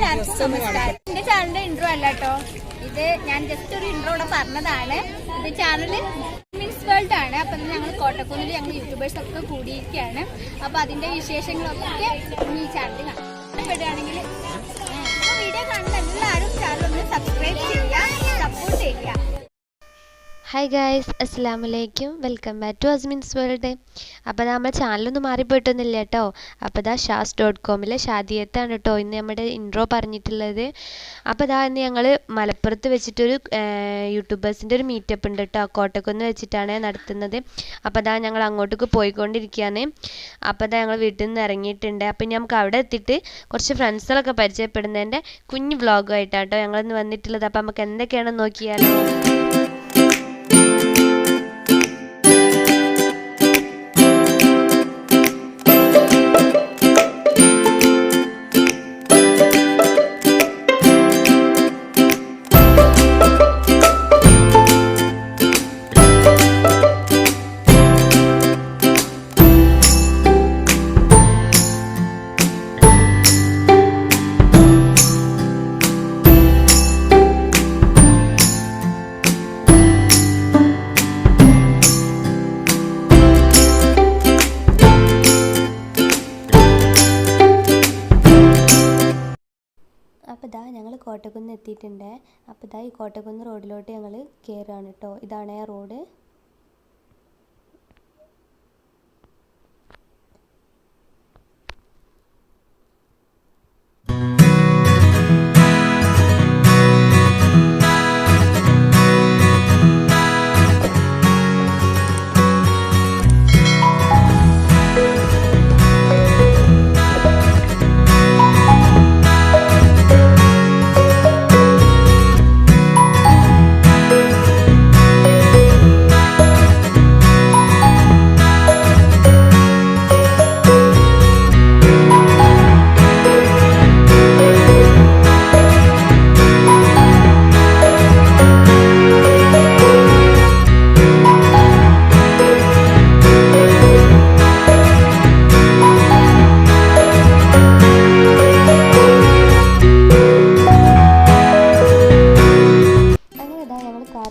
എല്ലാവർക്കും നമസ്കാരം. എന്റെ ചാനലിന്റെ ഇൻട്രോ അല്ല കേട്ടോ, ഇത് ഞാൻ ജസ്റ്റ് ഒരു ഇൻട്രോ ഇവിടെ പറഞ്ഞതാണ്. ഇത് ചാനല് മീൻസ് വേൾഡ് ആണ്. അപ്പൊ ഞങ്ങൾ കോട്ടക്കുന്നിൽ ഞങ്ങൾ യൂട്യൂബേഴ്സ് ഒക്കെ കൂടിയിരിക്കുകയാണ്. അപ്പൊ അതിന്റെ വിശേഷങ്ങളൊക്കെ ഈ ചാനലിൽ കാണപ്പെടുകയാണെങ്കിൽ വീഡിയോ കാണുന്ന എല്ലാവരും ചാനൽ ഒന്ന് സബ്സ്ക്രൈബ് ചെയ്യുക, സപ്പോർട്ട് ചെയ്യുക. ഹായ് ഗായ്സ്, അസ്സലാമലൈക്കും. Welcome back to Asmin's world. അപ്പോൾ നമ്മൾ ചാനലൊന്നും മാറിപ്പോയിട്ടൊന്നുമില്ല കേട്ടോ. അപ്പോൾ ഇതാ ഷാസ്.com ഷാദിയത്താണ് കേട്ടോ ഇന്ന് നമ്മുടെ ഇൻട്രോ പറഞ്ഞിട്ടുള്ളത്. അപ്പോൾ ഇതാ ഇന്ന് ഞങ്ങൾ മലപ്പുറത്ത് വെച്ചിട്ടൊരു യൂട്യൂബേഴ്സിൻ്റെ ഒരു മീറ്റപ്പ് ഉണ്ട് കേട്ടോ. കോട്ടക്കുന്ന് വെച്ചിട്ടാണ് നടത്തുന്നത്. അപ്പോൾ ഇതാ ഞങ്ങൾ അങ്ങോട്ടേക്ക് പോയിക്കൊണ്ടിരിക്കുകയാണ്. അപ്പോൾ ഇതാ ഞങ്ങൾ വീട്ടിൽ നിന്ന് ഇറങ്ങിയിട്ടുണ്ട്. അപ്പോൾ നമുക്ക് അവിടെ എത്തിയിട്ട് കുറച്ച് ഫ്രണ്ട്സുകളൊക്കെ പരിചയപ്പെടുന്നതിൻ്റെ കുഞ്ഞു വ്ളോഗുമായിട്ടാണ് കേട്ടോ ഞങ്ങളിന്ന് വന്നിട്ടുള്ളത്. അപ്പോൾ നമുക്ക് എന്തൊക്കെയാണെന്ന് നോക്കിയാലോ. അപ്പോൾ ഇതാ ഞങ്ങൾ കോട്ടക്കുന്ന് എത്തിയിട്ടുണ്ട്. അപ്പോൾ ഇതാ ഈ കോട്ടക്കുന്ന് റോഡിലോട്ട് ഞങ്ങൾ കയറുകയാണ് കേട്ടോ. ഇതാണ് ആ റോഡ്.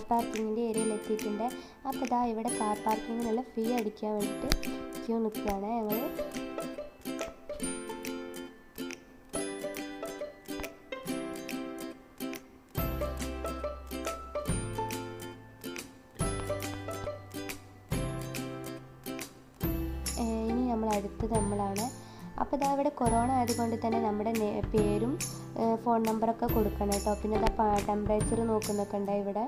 പാർക്കിങ്ങിൻ്റെ ഏരിയയിൽ എത്തിയിട്ടുണ്ട്. അപ്പോൾ ഇതാ ഇവിടെ കാർ പാർക്കിങ്ങിനുള്ള ഫീ അടിക്കാൻ വേണ്ടിയിട്ട് ക്യൂ നിൽക്കുകയാണ് ഞങ്ങൾ. ഇനി നമ്മൾ അടുത്തത് നമ്മളാണ്. അപ്പോൾ ഇതാ ഇവിടെ കൊറോണ ആയതുകൊണ്ട് തന്നെ നമ്മുടെ പേരും ഫോൺ നമ്പറൊക്കെ കൊടുക്കണം കേട്ടോ. പിന്നെ ഇതാ ടെമ്പറേച്ചർ നോക്കുന്നൊക്കെ ഉണ്ട് ഇവിടെ.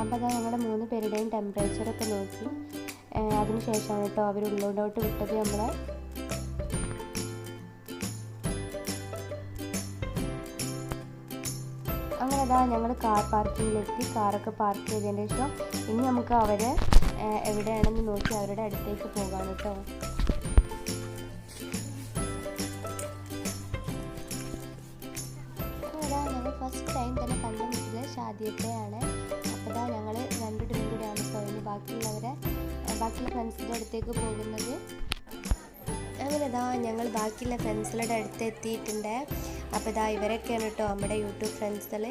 അപ്പോൾ അതാ ഞങ്ങളുടെ 3 പേരുടെയും ടെമ്പറേച്ചറൊക്കെ നോക്കി അതിന് ശേഷമാണ് കേട്ടോ അവർ ഉള്ളോട്ടോട്ട് വിട്ടത് നമ്മളെ. അങ്ങനെ അതാ ഞങ്ങൾ കാർ പാർക്കിങ്ങിലെത്തി. കാറൊക്കെ പാർക്ക് ചെയ്തതിന് ശേഷം ഇനി നമുക്ക് അവരെ എവിടെയാണെന്ന് നോക്കി അവരുടെ അടുത്തേക്ക് പോകാം കേട്ടോ. അതാ ഞങ്ങൾ ഫസ്റ്റ് ടൈം തന്നെ കണ്ടുമുട്ടിയത് ഷാദിയത്തെയാണ്. അപ്പോൾ ഇതാ ഞങ്ങൾ 2 ടീം കൂടെയാണ് ഇപ്പോൾ ഇനി ബാക്കിയുള്ള ഫ്രണ്ട്സിൻ്റെ അടുത്തേക്ക് പോകുന്നത്. അങ്ങനെ ഇതാ ഞങ്ങൾ ബാക്കിയുള്ള ഫ്രണ്ട്സുകളുടെ അടുത്ത് എത്തിയിട്ടുണ്ട്. അപ്പോൾ ഇതാ ഇവരൊക്കെയാണ് കേട്ടോ നമ്മുടെ യൂട്യൂബ് ഫ്രണ്ട്സുകൾ.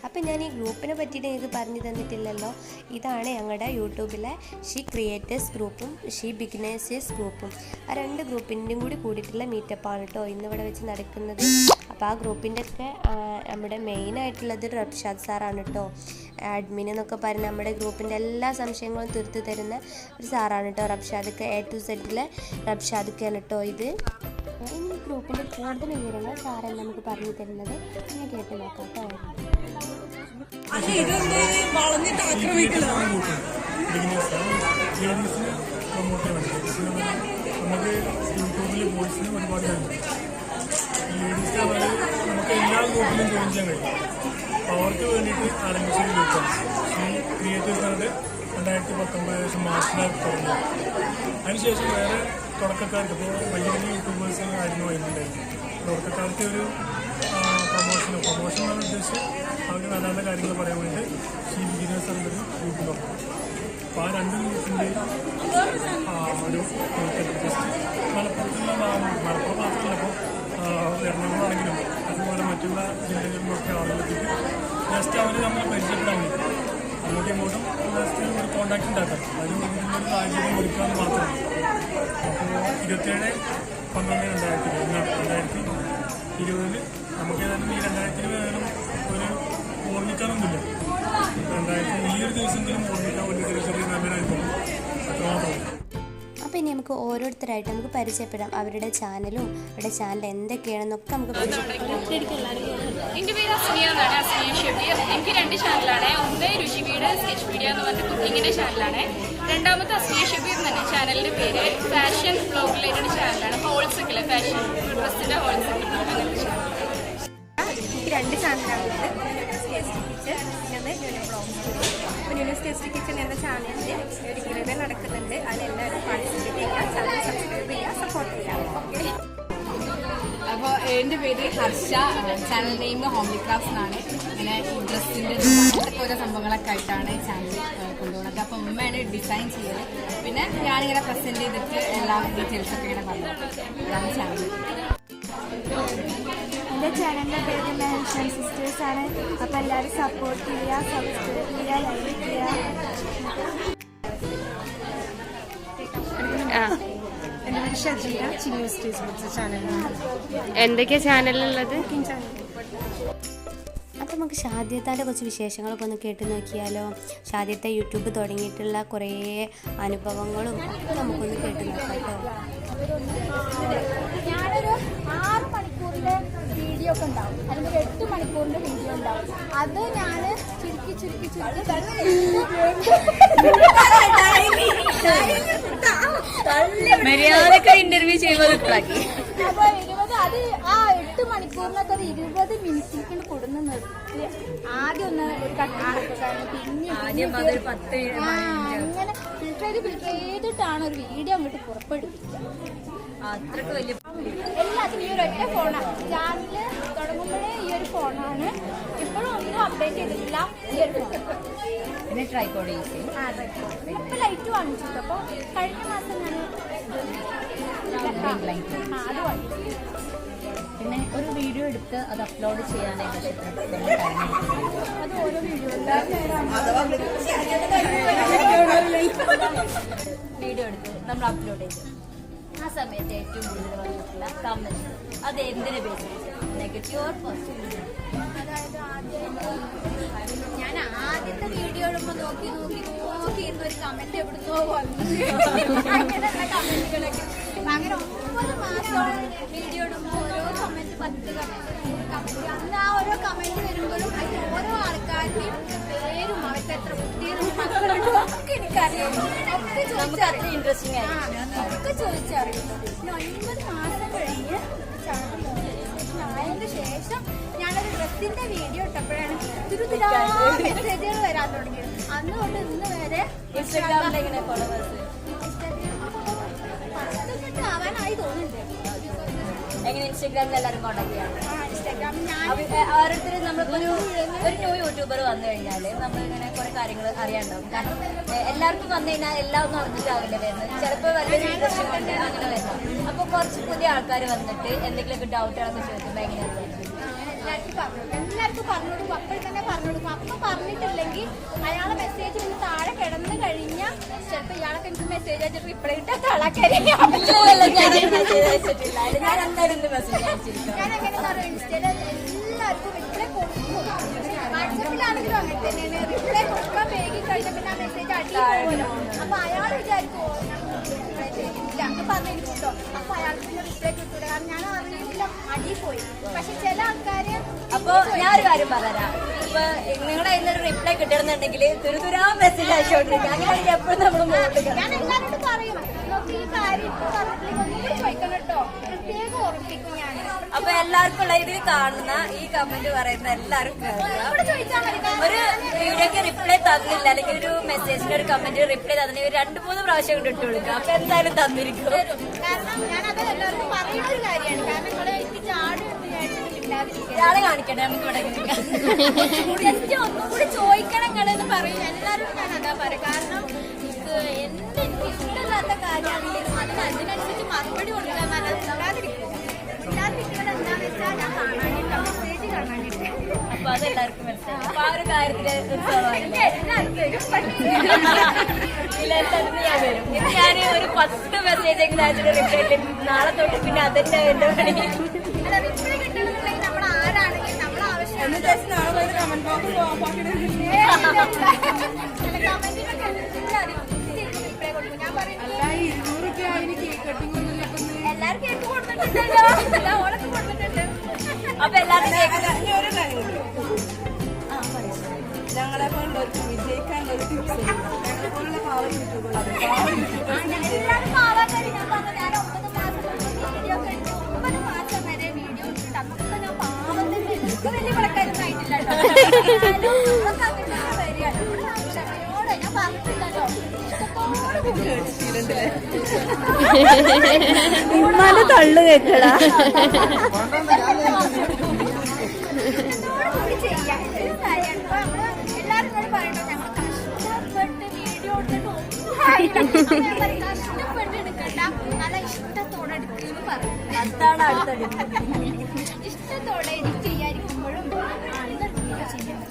അപ്പോൾ ഞാൻ ഈ ഗ്രൂപ്പിനെ പറ്റിയിട്ട് നിങ്ങൾക്ക് പറഞ്ഞു തന്നിട്ടില്ലല്ലോ. ഇതാണ് ഞങ്ങളുടെ യൂട്യൂബിലെ ഷീ ക്രിയേറ്റേഴ്സ് ഗ്രൂപ്പും ഷീ ബിഗിനേഴ്സ് ഗ്രൂപ്പും. ആ 2 ഗ്രൂപ്പിൻ്റെയും കൂടി കൂടിയിട്ടുള്ള മീറ്റപ്പാണ് കേട്ടോ ഇന്നിവിടെ വെച്ച് നടക്കുന്നത്. അപ്പോൾ ആ ഗ്രൂപ്പിൻ്റെ ഒക്കെ നമ്മുടെ മെയിനായിട്ടുള്ളത് റബ്ഷാദ് സാറാണ് കേട്ടോ. അഡ്മിൻ എന്നൊക്കെ പറഞ്ഞ് നമ്മുടെ ഗ്രൂപ്പിൻ്റെ എല്ലാ സംശയങ്ങളും തീർത്ത് തരുന്ന ഒരു സാറാണ് കേട്ടോ റബ്ഷാദ്. A to Z റബ്ഷാദൊക്കെയാണ് കേട്ടോ ഇത്. ഇനി ഗ്രൂപ്പിൻ്റെ കൂടുതൽ വിവരങ്ങൾ സാറേ നമുക്ക് പറഞ്ഞു തരുന്നത് ഇങ്ങനെ കേട്ട് നോക്കാം കേട്ടോ. നമുക്ക് യൂട്യൂബിൽ വോയിസിന് ഒരുപാട് കഴിയും. ലേഡീസിനെ നമുക്ക് എല്ലാ ഗ്രൂപ്പിലും ജോയിൻ ചെയ്യാൻ കഴിയും. അപ്പോൾ അവർക്ക് വേണ്ടിയിട്ട് ആരംഭിച്ച ഒരു ഗ്രൂപ്പാണ് ഈ ക്രിയേറ്റേഴ്സാണ്. 2019 മാർച്ചിലാണ് തുടങ്ങി. അതിനുശേഷം വേറെ തുടക്കക്കാർക്ക് ഇപ്പോൾ വലിയ വലിയ യൂട്യൂബേഴ്സ് ആയിരുന്നു വരുന്നുണ്ടായിരുന്നു. തുടക്കക്കാർക്ക് ഒരു പ്രൊമോഷൻ എന്നാണ് ഉദ്ദേശിച്ച് അവർക്ക് നല്ല നല്ല കാര്യങ്ങൾ പറയാൻ വേണ്ടിയിട്ട് ഷീ ബിഗിനേഴ്സ് എന്നൊരു ഗ്രൂപ്പ് തുടങ്ങും. അപ്പോൾ ആ 2 ഗ്രൂപ്പിൻ്റെയും ഒരു മലപ്പുറത്തുള്ള മലപ്പുറം മാത്രമല്ല ഇപ്പോൾ എറണാകുളമാണെങ്കിലും അതുപോലെ മറ്റുള്ള ജില്ലകളിലൊക്കെ ആളുകളെത്തിയിട്ട് ജസ്റ്റ് അവർ നമ്മൾ പരിചയപ്പെടാൻ വേണ്ടി അങ്ങോട്ടും ഇങ്ങോട്ടും ജസ്റ്റ് ഒരു കോൺടാക്ട് ഉണ്ടാക്കാം. അതിന് ഒരു സാഹചര്യം ഒരുക്കാമെന്ന് മാത്രമേ. അപ്പോൾ 27/12/2020 നമുക്ക് ഏതായാലും ഈ 2020 ഒരു ഓർമ്മിക്കാനൊന്നുമില്ല. 2000 ഈ ഒരു ദിവസമെങ്കിലും ഓർമ്മിക്കാൻ വേണ്ടി ചെറിയ നല്ലൊരു അനുഭവം അത്രമാത്രമേ. അപ്പോൾ ഇനി നമുക്ക് ഓരോരുത്തരായിട്ട് നമുക്ക് പരിചയപ്പെടാം. അവരുടെ ചാനലും അവരുടെ ചാനൽ എന്തൊക്കെയാണെന്നൊക്കെ നമുക്ക് പരിചയപ്പെടാം. എൻ്റെ പേര് അസ്മിയ എന്നാണ്, അസ്മിയ ഷബീർ. എനിക്ക് 2 ചാനലാണ്. ഒന്ന് രുചി വീട് സ്കെച്ച് മീഡിയ എന്ന് പറഞ്ഞ കുക്കിങ്ങിൻ്റെ ചാനലാണ്. രണ്ടാമത്തെ അസ്മിയ ഷബീർ തന്നെ ചാനലിൻ്റെ പേര്. ഫാഷൻ ബ്ലോഗ് റിലേറ്റഡ് ചാനലാണ്. ഹോൾസെക്കിലെ ഫാഷൻ ഡ്രസ്സിൻ്റെ ഹോൾസെക്കിൽ അങ്ങനത്തെ ചാനൽ. എനിക്ക് 2 ചാനലാണുള്ളത്. ന്യൂസ് ടേസ്റ്റി കിച്ചൺ എന്ന ചാനലിൽ ഒരു ഗിവ് നടക്കുന്നുണ്ട്. അതിലെല്ലാവരും പാർട്ടിസിപ്പേറ്റ് ചെയ്യുക, ചാനൽ സബ്സ്ക്രൈബ് ചെയ്യുക, സപ്പോർട്ട് ചെയ്യുക. അപ്പോൾ എൻ്റെ പേര് Harsha, channel name homely crafts എന്നാണ്. ഇങ്ങനെ ഈ ഡ്രസ്സിൻ്റെ അങ്ങനത്തെ ഓരോ സംഭവങ്ങളൊക്കെ ആയിട്ടാണ് ചാനൽ കൊണ്ടുപോകുന്നത്. അപ്പോൾ ഉമ്മയാണ് ഡിസൈൻ ചെയ്യൽ. പിന്നെ ഞാനിങ്ങനെ പ്രസൻറ്റ് ചെയ്തിട്ട് എല്ലാ ഡീറ്റെയിൽസൊക്കെ ഇങ്ങനെ പറഞ്ഞു. അതാണ് ചാനൽ. എൻ്റെ ചാനലിൻ്റെ പേര് മെൻഷൻ സിസ്റ്റേഴ്സ് ആണ്. അപ്പോൾ എല്ലാവരും സപ്പോർട്ട് ചെയ്യുക, സബ്സ്ക്രൈബ് ചെയ്യുക, ലൈക്ക് ചെയ്യുക. എൻ്റെ പേര് ഷജീന, ന്യൂസ് ടേസ്റ്റ് ചാനലാണ്. എന്തൊക്കെയാ ചാനലുള്ളത്? അപ്പോൾ നമുക്ക് ഷാദിയത്താൻ്റെ കുറച്ച് വിശേഷങ്ങളൊക്കെ ഒന്ന് കേട്ട് നോക്കിയാലോ. ഷാദിയത്തെ യൂട്യൂബ് തുടങ്ങിയിട്ടുള്ള കുറേ അനുഭവങ്ങളും ഒക്കെ നമുക്കൊന്ന് കേട്ട് നോക്കാം കേട്ടോ. ഞാനൊരു 6 മണിക്കൂറിൻ്റെ വീഡിയോ ഒക്കെ ഉണ്ടാവും, അല്ലെങ്കിൽ 8 മണിക്കൂറിൻ്റെ വീഡിയോ ഉണ്ടാവും. അത് ഞാൻ ചുരുക്കി മര്യാദക്ക് ഇന്റർവ്യൂ ചെയ്യുമ്പോൾ അപ്പോൾ 20 അത് ആ 8 മണിക്കൂറിനൊക്കെ ഒരു 20 മിനിറ്റിൽ കൊടുന്ന് നിർത്തി ആദ്യം ഒന്ന് ഒരു കട്ടാണ്, പിന്നെ അങ്ങനെ ഫിൽറ്റർ ചെയ്തിട്ടാണ് ഒരു വീഡിയോ അങ്ങോട്ട് പുറപ്പെടുവിക്കുക. എല്ലാത്തിനും ഈ ഒരൊറ്റ ഫോണാണ്. ചാനല് തുടങ്ങുമ്പോഴേ ഈ ഒരു ഫോണാണ്. ഇപ്പോഴും ഒന്നും അപ്ഡേറ്റ് ചെയ്തിട്ടില്ല. ഈ ഒരു ഫോൺ ട്രൈപോഡ് യൂസ് ചെയ്യും. ഇപ്പൊ ലൈറ്റ് വാങ്ങിച്ചു. അപ്പോൾ കഴിഞ്ഞ മാസം ഞാൻ അത് വാങ്ങിച്ചു. പിന്നെ ഒരു വീഡിയോ എടുത്ത് അത് അപ്ലോഡ് ചെയ്യാനായിട്ട് അത് ഓരോ വീഡിയോ എടുത്ത് നമ്മൾ അപ്ലോഡ് ചെയ്തു. ആ സമയത്ത് ഏറ്റവും കൂടുതൽ വന്നിട്ടുള്ള കമന്റ് അത് എന്തിനെ ബേസ് ചെയ്ത്, നെഗറ്റീവ് ഓർ പോസിറ്റീവ്? ഞാൻ ആദ്യത്തെ വീഡിയോ ഇടുമ്പോൾ നോക്കി ഇരുന്ന ഒരു കമന്റ് എവിടുന്നോ വന്നു. അങ്ങനെയുള്ള കമന്റുകളൊക്കെ അങ്ങനെ 9 മാസത്തോളം വീഡിയോ ഇടുമ്പോൾ ഓരോ കമന്റ് 10 കമന്റ് അന്ന് ആ ഓരോ കമന്റ് വരുമ്പോഴും അതിൽ ഓരോ ആൾക്കാരുടെയും പേരും അവർക്ക് എത്ര കുട്ടികളും മക്കളുണ്ടോ ഒക്കെ എനിക്കറിയാം. ഒക്കെ ചോദിച്ചറിയാം, ഇൻട്രസ്റ്റിംഗ് ആയിരുന്നു. ഒക്കെ ചോദിച്ചറിയും. 9 മാസം കഴിഞ്ഞ് ചാനൽ മോണിറ്റൈസേഷൻ ആയതിനു ശേഷം ഞാനൊരു ഡ്രസ്സിന്റെ വീഡിയോ ഇട്ടപ്പോഴാണ് തിരുത്തിരാ മെസ്സേജുകൾ വരാൻ തുടങ്ങിയത്. അന്ന് തൊട്ട് ഇന്ന് വരെ ഇൻസ്റ്റാഗ്രാമിൽ എങ്ങനെ ഫോളോവേഴ്സ്? ആവാനായി തോന്നുന്നുണ്ട്. എങ്ങനെ ഇൻസ്റ്റാഗ്രാമിൽ എല്ലാവരും കോൺടാക്ട് ചെയ്യാം? ഇൻസ്റ്റാഗ്രാമിൽ ഞാൻ ഓരോരുത്തരും നമ്മളിപ്പോ ഒരു ന്യൂ യൂട്യൂബർ വന്നു കഴിഞ്ഞാല് നമ്മളിങ്ങനെ കുറെ കാര്യങ്ങൾ അറിയാണ്ടാവും. കാരണം എല്ലാവർക്കും വന്നു കഴിഞ്ഞാൽ എല്ലാം ഒന്നും അറിഞ്ഞിട്ടാവില്ല വരുന്നത്. ചിലപ്പോൾ വലിയൊരു ഇൻട്രസ്റ്റ് കൊണ്ട് അങ്ങനെ വരുന്നത്. അപ്പൊ കുറച്ച് പുതിയ ആൾക്കാർ വന്നിട്ട് എന്തെങ്കിലുമൊക്കെ ഡൗട്ടുകളൊക്കെ ചോദിക്കുമ്പോൾ എങ്ങനെയാണ്? എല്ലാവർക്കും പറഞ്ഞു കൊടുക്കും. അപ്പോൾ തന്നെ പറഞ്ഞു കൊടുക്കും. അപ്പൊ പറഞ്ഞിട്ടില്ലെങ്കിൽ അയാളെ മെസ്സേജ് ഒന്ന് താഴെ കിടന്നു കഴിഞ്ഞാൽ ചിലപ്പോൾ ഇയാളൊക്കെ എനിക്ക് മെസ്സേജ് അയച്ചിട്ട് റിപ്ലൈ ഇട്ടാത്ത ആളാക്കാരി. ഞാൻ എങ്ങനെ പറയും, ഇൻസ്റ്റയിൽ എല്ലാവർക്കും റിപ്ലൈ കൊടുക്കും. വാട്സപ്പിലാണെങ്കിലും അങ്ങനെ തന്നെയാണ്. റിപ്ലൈ കൊടുക്കാൻ വേഗം കഴിഞ്ഞാൽ പിന്നെ ആ മെസ്സേജ് അടി പോകുമല്ലോ. അപ്പൊ അയാൾ വിചാരിക്കുമോ റിപ്ലൈ ചെയ്തില്ല എന്ന് പറഞ്ഞിരിക്കും കേട്ടോ. അപ്പൊ അയാൾക്ക് പിന്നെ റിപ്ലൈ കിട്ടൂല. കാരണം ഞാൻ അറിയില്ല, അടി പോയി. പക്ഷെ ചില ആൾക്കാര് അപ്പൊ ഞാൻ ഒരു കാര്യം പറഞ്ഞുതരാം. ഇപ്പൊ നിങ്ങളുടെ ഇന്നൊരു റിപ്ലൈ കിട്ടണമെന്നുണ്ടെങ്കിൽ തുരുതുരാ മെസ്സേജ് അയച്ചോണ്ടിരിക്കുക. അങ്ങനെയാണെങ്കിൽ എപ്പോഴും നമ്മൾ ഞാൻ എല്ലാവരോടും പറയും, നോക്കി ഈ കാര്യം ഇപ്പൊ പറഞ്ഞിട്ടില്ലെങ്കിൽ ഒന്നും ചോദിക്കണം കേട്ടോ, പ്രത്യേകം ഓർമ്മിപ്പിക്കും ഞാൻ. അപ്പൊ എല്ലാവർക്കും ഉള്ള ഇതിൽ കാണുന്ന ഈ കമന്റ് പറയുന്ന എല്ലാവരും ഇവിടെ ചോദിച്ചാൽ മതി. ഒരു വീഡിയോക്ക് റിപ്ലൈ തന്നില്ല, അല്ലെങ്കിൽ ഒരു മെസ്സേജിന് ഒരു കമന്റ് റിപ്ലൈ തന്നില്ല, 2-3 പ്രാവശ്യം കൊണ്ട് ഇട്ട് കൊടുക്കുക. അപ്പൊ എന്തായാലും തന്നിരിക്കും. കാരണം ഞാനത് എല്ലാവർക്കും പറയുന്ന ഒരു കാര്യമാണ്. കാരണം നിങ്ങളെ എനിക്ക് ചാടി വിചാരിച്ചിട്ടില്ല. ഇയാളെ കാണിക്കട്ടെ നമുക്ക് ഇവിടെ ജസ്റ്റ് ഒന്നും കൂടി ചോദിക്കണം നിങ്ങളെന്ന് പറയും. എല്ലാവരും ഞാൻ അതാ പറയാം. കാരണം എനിക്ക് ഇഷ്ടമില്ലാത്ത കാര്യമാണെങ്കിലും അതിനനുസരിച്ച് മറുപടി കൊടുക്കാൻ ഇല്ലാതിരിക്കുന്നത് എന്താണെന്ന് വെച്ചാൽ ഞാൻ കാണാനില്ല, മെസ്സേജ് കാണാനില്ല. അപ്പൊ അതെല്ലാവർക്കും മനസ്സിലായി. അപ്പൊ ആ ഒരു കാര്യത്തില് ഉത്സവമായില്ലേ? ഞാൻ വരും. ഞാൻ ഒരു 10 മെസ്സേജ് എങ്കിലും അതിന് റിപ്ലൈ നാളെ തൊട്ട് പിന്നെ അതെന്നെ എന്റെ പണി. റിപ്ലൈ കിട്ടണമെന്നുണ്ടെങ്കിൽ നമ്മൾ ആരാണെങ്കിൽ നമ്മൾ ആവശ്യം റിപ്ലൈ കൊടുക്കും. ഞാൻ പറയുന്നത് എല്ലാവരും കേക്ക് കൊടുത്തിട്ടുണ്ടല്ലോ, ഓളൊക്കെ കൊടുത്തിട്ടുണ്ട്. അപ്പൊ എല്ലാവരും ഞങ്ങളെ പോലുള്ളവർക്ക് വിജയിക്കാനുള്ള ഒരു ടിപ്സ് ഞങ്ങളെ പോലുള്ള പാവം യൂട്യൂബുകളാണ്. എല്ലാവരും പാവാക്കാരി. ഞാൻ പറഞ്ഞു ഞാൻ 9 മാസം വീഡിയോ ഒക്കെ എടുത്തു. 9 മാസം വരെ വീഡിയോ ഇട്ടിട്ട് അന്നൊക്കെ ഞാൻ പാവത്തിന്റെ എനിക്ക് വലിയ പണക്കാരൊന്നും ആയിട്ടില്ല കേട്ടോ. ക്ഷമയോടെ ഞാൻ പറഞ്ഞിട്ടില്ലല്ലോ. ഉമ്മാനെ തള്ളു കേക്കടാ. എല്ലാരും കൂടി പറയണോ ഞങ്ങൾ കഷ്ടപ്പെട്ട് വീഡിയോ കഷ്ടപ്പെട്ട് എടുക്കണ്ട, നല്ല ഇഷ്ടത്തോടെ എടുക്കുന്നു പറയും. അതാണ് അടുത്തടി. ഇഷ്ടത്തോടെ എഡിറ്റ് ചെയ്യാതിരിക്കുമ്പോഴും അതിനാണ് കറക്റ്റ് പറഞ്ഞത്.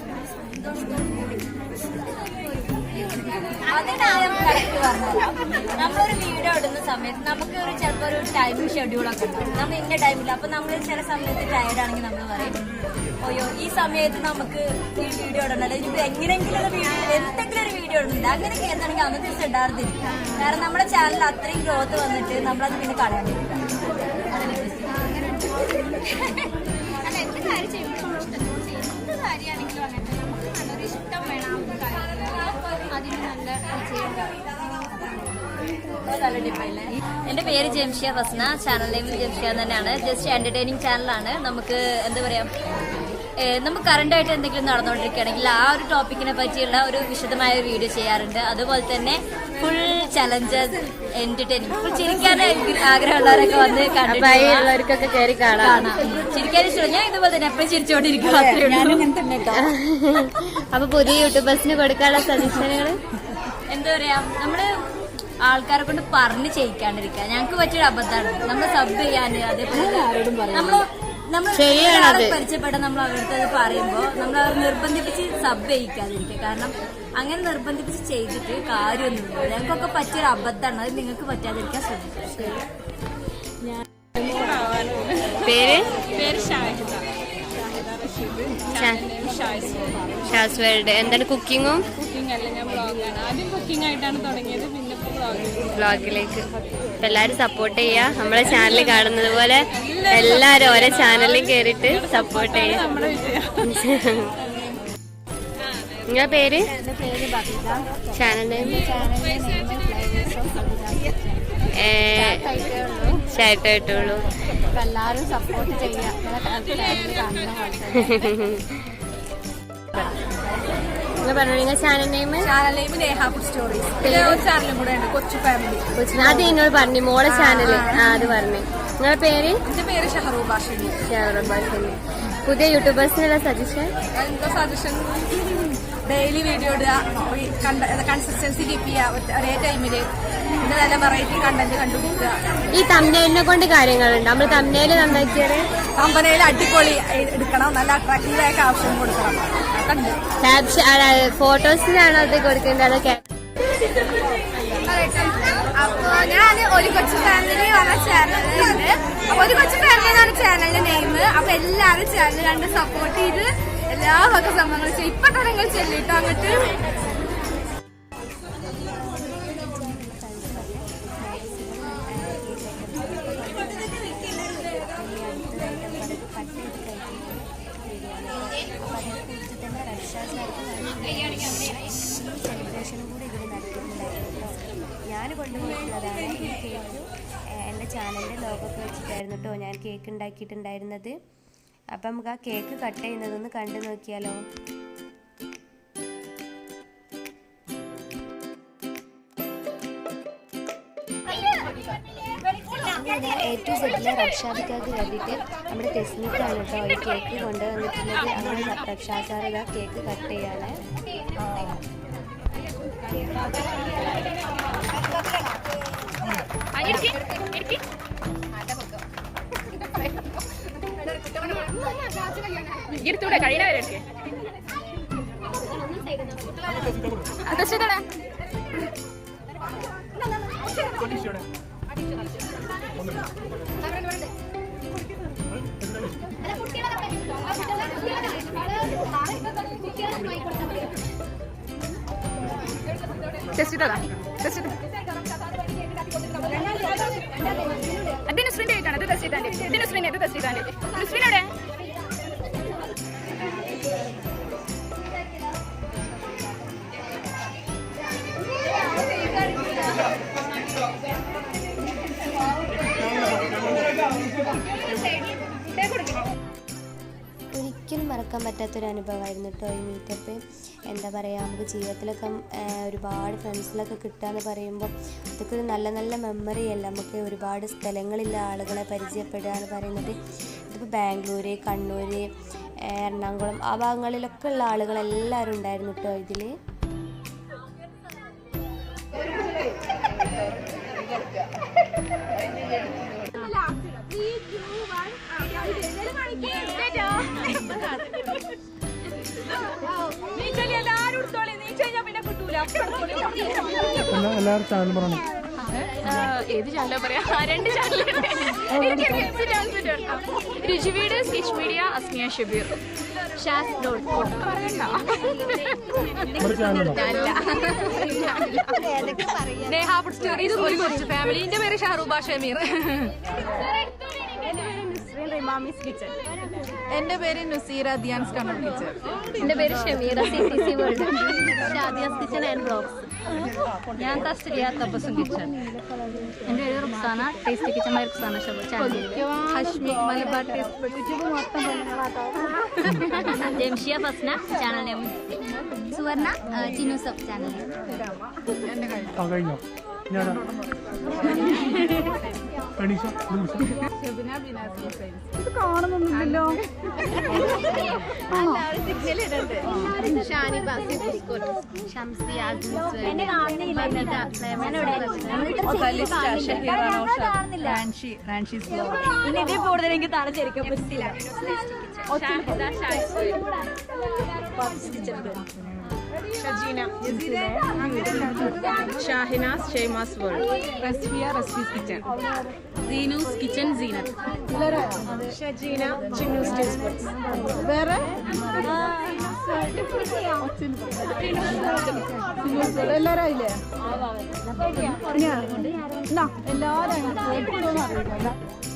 നമ്മളൊരു വീഡിയോ ഇടുന്ന സമയത്ത് നമുക്ക് ഒരു ചിലപ്പോൾ ഒരു ടൈമിംഗ് ഷെഡ്യൂളൊക്കെ ഉണ്ടാവും. നമ്മൾ ഇന്ന ടൈമില്ല. അപ്പൊ നമ്മൾ ചില സമയത്ത് ടയർഡ് ആണെങ്കിൽ നമ്മൾ പറയും അയ്യോ ഈ സമയത്ത് നമുക്ക് ഈ വീഡിയോ ഇടണല്ലോ, ഇനിയിപ്പോൾ എങ്ങനെയെങ്കിലും ഒരു വീഡിയോ എന്തെങ്കിലും ഒരു വീഡിയോ ഇടുന്നുണ്ട് അങ്ങനെയൊക്കെ എന്താണെങ്കിൽ അന്നത്തെ ദിവസം ഇടാറുന്നില്ല. കാരണം നമ്മുടെ ചാനൽ അത്രയും ഗ്രോത്ത് വന്നിട്ട് നമ്മളത് പിന്നെ കളയാണ്ടിരിക്കുക. അല്ല എന്ത് കാര്യം ചെയ്യുമ്പോഴും ഇഷ്ടത്തോടെ ചെയ്യും. എന്ത് കാര്യമാണെങ്കിലും അങ്ങനെ നമുക്ക് നല്ലൊരു ഇഷ്ടം വേണം. അതിന് നല്ല വിജയം. നല്ല ഡിപ്പല്ലേ. എന്റെ പേര് ജംഷിയ ഫസ്ന, ചാനൽ നെയിം ജംഷിയ തന്നെയാണ്. ജസ്റ്റ് എന്റർടൈനിങ് ചാനലാണ്. നമുക്ക് എന്താ പറയാ, നമുക്ക് കറണ്ടായിട്ട് എന്തെങ്കിലും നടന്നുകൊണ്ടിരിക്കുകയാണെങ്കിൽ ആ ഒരു ടോപ്പിക്കിനെ പറ്റിയുള്ള ഒരു വിശദമായ വീഡിയോ ചെയ്യാറുണ്ട്. അതുപോലെ തന്നെ ഫുൾ ചലഞ്ചസ് എന്റർടൈനിങ്, ഫുൾ ചിരിക്കാൻ ആഗ്രഹമുള്ളവരൊക്കെ വന്ന് ഉള്ളവർക്കൊക്കെ കയറി കാണാം. ചിരിക്കാൻ ഇഷ്ടം. ഞാൻ ഇതുപോലെ തന്നെ എപ്പോഴും ചിരിച്ചോണ്ടിരിക്കും. അപ്പൊ പുതിയ യൂട്യൂബേഴ്സിന് കൊടുക്കാനുള്ള സജഷനുകൾ എന്താ പറയാ, നമ്മള് ആൾക്കാരെ കൊണ്ട് പറഞ്ഞ് ചെയ്യിക്കാണ്ടിരിക്കുക. ഞങ്ങൾക്ക് പറ്റിയൊരു അബദ്ധമാണ് നമ്മൾ സബ് ചെയ്യാന്. അതേപോലെ നമ്മൾ പരിചയപ്പെട്ട നമ്മൾ അവരുടെ അത് പറയുമ്പോൾ നമ്മൾ അവർ നിർബന്ധിപ്പിച്ച് സബ് ചെയ്യിക്കാതിരിക്കുക. കാരണം അങ്ങനെ നിർബന്ധിപ്പിച്ച് ചെയ്തിട്ട് കാര്യമൊന്നുമില്ല. ഞങ്ങൾക്കൊക്കെ പറ്റിയൊരു അബദ്ധമാണ്. അത് നിങ്ങൾക്ക് പറ്റാതിരിക്കാൻ ശ്രദ്ധിക്കുക. പേര് ഷാസ് വേൾഡ്. എന്താണ് കുക്കിങ്ങും? ഞാൻ ബ്ലോഗാണ്. ആദ്യം കുക്കിംഗ് ആയിട്ടാണ് തുടങ്ങിയത്, പിന്നെ ബ്ലോഗിലേക്ക്. അപ്പൊ എല്ലാരും സപ്പോർട്ട് ചെയ്യാ. നമ്മളെ ചാനൽ കാണുന്നത് പോലെ എല്ലാരും ഓരോ ചാനലിൽ കേറിയിട്ട് സപ്പോർട്ട് ചെയ്യാ. നിങ്ങളുടെ പേര്? ചാനൽ നെയിം ഷായിട്ടായിട്ടുള്ളൂ. എല്ലാവരും സപ്പോർട്ട് ചെയ്യാം. നിങ്ങൾ channel name? Channel name Neha food stories. പിന്നെ ഒരു ചാനലും കൂടെ ഉണ്ട്, കൊച്ചു ഫാമിലി. അത് നിങ്ങൾ പറഞ്ഞു മോളെ ചാനൽ. അത് പറഞ്ഞു. നിങ്ങളുടെ പേര്? എന്റെ പേര് ഷഹറൂ ബാഷിനി. പുതിയ യൂട്യൂബേഴ്സിനുള്ള സജഷൻ? എന്താ സജഷൻ? ഡെയിലി വീഡിയോ ഇടുക, കൺസിസ്റ്റൻസി കീപ്പ് ചെയ്യുക ഒരേ ടൈമില്, പിന്നെ നല്ല വെറൈറ്റി കണ്ടന്റ് കണ്ടുപിടിക്കുക. ഈ തംബ്നെയിലിനെ കൊണ്ട് കാര്യങ്ങളുണ്ട്. നമ്മൾ തംബ്നെയിൽ നന്നാക്കിയത് കമ്പനിയിൽ അടിപൊളി എടുക്കണം, നല്ല അട്രാക്റ്റീവായ ക്യാപ്ഷൻ കൊടുക്കണം. ഫോട്ടോസിനാണോ അത് കൊടുക്കേണ്ടത്? അതൊക്കെ അപ്പൊ ഞാൻ ഒരു കൊച്ചു ഫാമിലി പറഞ്ഞ ചാനലുണ്ട്. അപ്പൊ ഒരു കൊച്ചു ഫാമിലി എന്നാണ് ചാനലിന്റെ നെയിം. അപ്പൊ എല്ലാവരും ചാനൽ കണ്ട് സപ്പോർട്ട് ചെയ്ത് എല്ലാ വക സംഭവങ്ങളും ചെയ്യും. ഇപ്പൊ തുടങ്ങി ചെല്ലിട്ടോ അങ്ങോട്ട്. സെലിബ്രേഷനും കൂടി ഇതിൽ നടത്തിയിട്ടുണ്ടായിരുന്നു. ഞാൻ കൊണ്ടുപോയിട്ടുള്ളതാണ് ഈ കേക്ക്. എൻ്റെ ചാനലിൻ്റെ ലോഗൊക്കെ വെച്ചിട്ടായിരുന്നു കേട്ടോ ഞാൻ കേക്ക് ഉണ്ടാക്കിയിട്ടുണ്ടായിരുന്നത്. അപ്പം നമുക്ക് ആ കേക്ക് കട്ട് ചെയ്യുന്നതൊന്ന് കണ്ടു നോക്കിയാലോ. അത് A to Z റബ്ഷാദിക്കാർക്ക് വേണ്ടിയിട്ട് നമ്മുടെ ടെസ്നിക്കാണ് കേട്ടോ ഈ കേക്ക് കൊണ്ടുവന്നിട്ടുള്ളത്. അങ്ങനെ റബ്ഷാദാർ ഇതാ കേക്ക് കട്ട് ചെയ്യാണ്. എടുത്തൂടെ കഴിയണവരെ ഒരിക്കലും മറക്കാൻ പറ്റാത്തൊരു അനുഭവമായിരുന്നു കേട്ടോ ഈ മീറ്റപ്പ്. എന്താ പറയുക, നമുക്ക് ജീവിതത്തിലൊക്കെ ഒരുപാട് ഫ്രണ്ട്സിലൊക്കെ കിട്ടുക എന്ന് പറയുമ്പോൾ അതൊക്കെ ഒരു നല്ല നല്ല മെമ്മറി അല്ല. നമുക്ക് ഒരുപാട് സ്ഥലങ്ങളില്ല ആളുകളെ പരിചയപ്പെടുക എന്ന് പറയുന്നത്. ഇതിപ്പോൾ ബാംഗ്ലൂർ, കണ്ണൂർ, എറണാകുളം ആ ഭാഗങ്ങളിലൊക്കെ ഉള്ള ആളുകളെല്ലാവരും ഉണ്ടായിരുന്നു കേട്ടോ ഇതിൽ. എല്ലാവരും ചാനൽ പറയണം. ഏത് ചാനലാ പറയാ? 2 ചാനലുണ്ട്. രുചിവീട്, സ്കെച്ച് മീഡിയ, അസ്മിയ ഷബീർ, ഫാമിലിന്റെ പേര് ഷാറൂബ ഷമീർ. എന്റെ പേര് നുസീറ ദിയാൻസ് കണ്ണൂർ കിച്ചൺ. എന്റെ പേര് Shameera, CCC world, Shadiya's kitchen and blogs. ഞാൻ തസ്രിയ തബസും കിച്ചൺ. എന്റെ പേര് Ruksana, tasty kitchen by Ruksana channel. Hashmi Malabar taste. Jamshiya Fasna channel name. Suvarna Chinnu sub channel. കഴിഞ്ഞോ? ഞാനാ കാണുന്നൊന്നുമില്ലല്ലോ. ഇതിൽ കൂടുതൽ എനിക്ക് തടഞ്ഞിരിക്കാൻ പറ്റില്ല. Shahina's Shaima's world. Rasfiya Rasfi's kitchen. Seenu's kitchen Seenath. Shajeena Chinnu's taste buds. വേറെ എല്ലാരും ആയില്ലേ?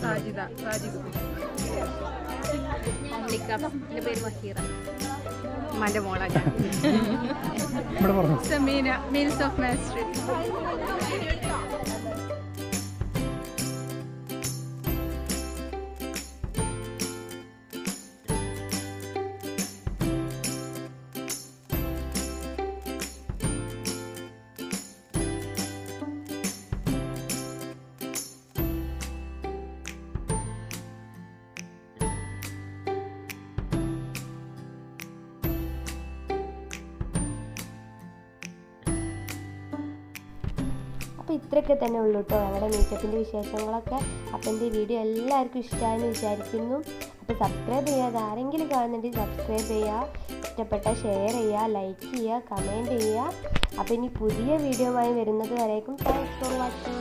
സാജിദ സാജിദ്. എന്റെ പേര് വഹീറ. ഉമ്മാന്റെ മോളാണ്. Sameena meals of mastery. അപ്പോൾ ഇത്രയൊക്കെ തന്നെ ഉള്ളൂ കേട്ടോ ഞങ്ങളുടെ മീറ്റപ്പിൻ്റെ വിശേഷങ്ങളൊക്കെ. അപ്പോൾ എൻ്റെ വീഡിയോ എല്ലാവർക്കും ഇഷ്ടമായെന്ന് വിചാരിക്കുന്നു. അപ്പോൾ സബ്സ്ക്രൈബ് ചെയ്യാതെ ആരെങ്കിലും കാണുന്നുണ്ടെങ്കിൽ സബ്സ്ക്രൈബ് ചെയ്യുക, ഇഷ്ടപ്പെട്ടാൽ ഷെയർ ചെയ്യുക, ലൈക്ക് ചെയ്യുക, കമൻറ്റ് ചെയ്യുക. അപ്പോൾ ഇനി പുതിയ വീഡിയോയുമായി വരുന്നത് വരേക്കും താങ്ക്സ് ഫോർ വാച്ചിങ്.